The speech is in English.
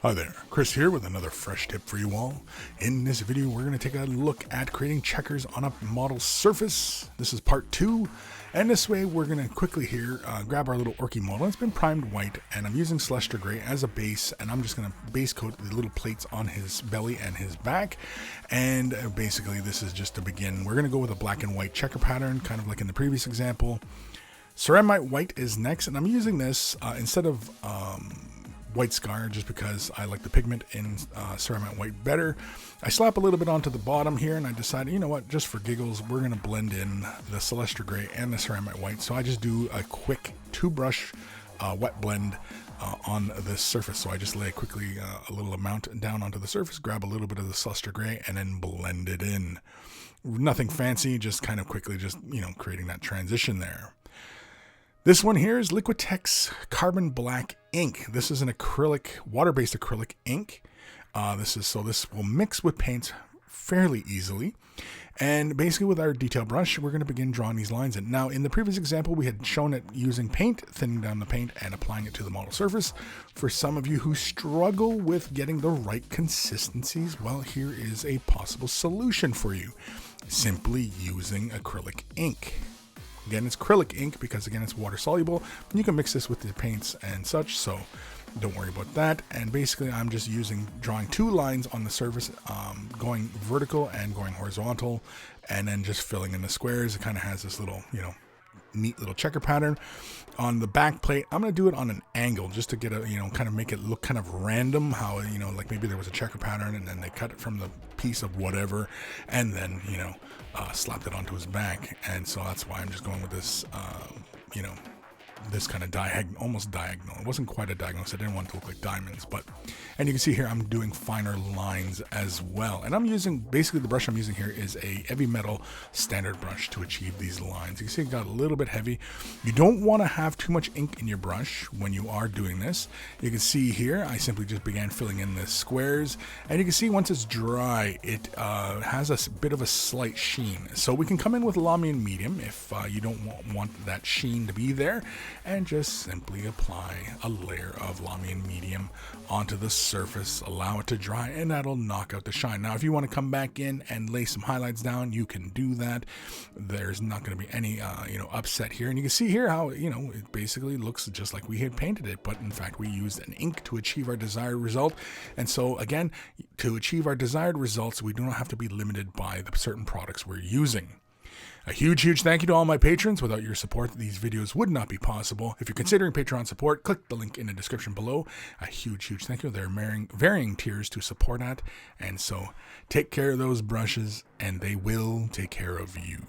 Hi there, Chris here with another fresh tip for you all. In this video, we're going to take a look at creating checkers on a model surface. This is part 2, and this way we're going to quickly here grab our little Orky model. It's been primed white, and I'm using Celestia Gray as a base, and I'm just going to base coat the little plates on his belly and his back. And basically, this is just to begin. We're going to go with a black and white checker pattern, kind of like in the previous example. Ceramite white is next, and I'm using this instead of white scar just because I like the pigment in ceramite white better. I slap a little bit onto the bottom here, and I decided, you know what, just for giggles, we're going to blend in the Celestia Gray and the ceramite white. So I just do a quick 2-brush wet blend on this surface. So I just lay quickly a little amount down onto the surface, grab a little bit of the Celestia Gray, and then blend it in. Nothing fancy, just kind of quickly, just, you know, creating that transition there. This one here is Liquitex Carbon Black Ink. This is an acrylic, water-based acrylic ink. This will mix with paints fairly easily. And basically with our detail brush, we're going to begin drawing these lines in. Now, in the previous example, we had shown it using paint, thinning down the paint and applying it to the model surface. For some of you who struggle with getting the right consistencies, well, here is a possible solution for you. Simply using acrylic ink. Again, it's acrylic ink because, again, it's water soluble. You can mix this with the paints and such, so don't worry about that. And basically, I'm just drawing 2 lines on the surface, going vertical and going horizontal, and then just filling in the squares. It kind of has this little, you know, neat little checker pattern. On the back plate, I'm going to do it on an angle just to get a, you know, kind of make it look kind of random, how, you know, like maybe there was a checker pattern and then they cut it from the piece of whatever and then, you know, slapped it onto his back. And so that's why I'm just going with this, you know, this kind of almost diagonal. It wasn't quite a diagonal, so I didn't want it to look like diamonds, and you can see here I'm doing finer lines as well. And I'm using, basically the brush I'm using here is a heavy metal standard brush to achieve these lines. You can see it got a little bit heavy. You don't want to have too much ink in your brush when you are doing this. You can see here I simply just began filling in the squares, and you can see once it's dry, it has a bit of a slight sheen. So we can come in with Lamian medium if you don't want that sheen to be there, and just simply apply a layer of Lamian medium onto the surface, allow it to dry, and that'll knock out the shine. Now, if you want to come back in and lay some highlights down, you can do that. There's not going to be any, you know, upset here. And you can see here how, you know, it basically looks just like we had painted it, but in fact, we used an ink to achieve our desired result. And so, again, to achieve our desired results, we do not have to be limited by the certain products we're using. A huge thank you to all my patrons. Without your support, these videos would not be possible. If you're considering Patreon support, click the link in the description below. A huge thank you. There are varying tiers to support at. And so take care of those brushes, and they will take care of you.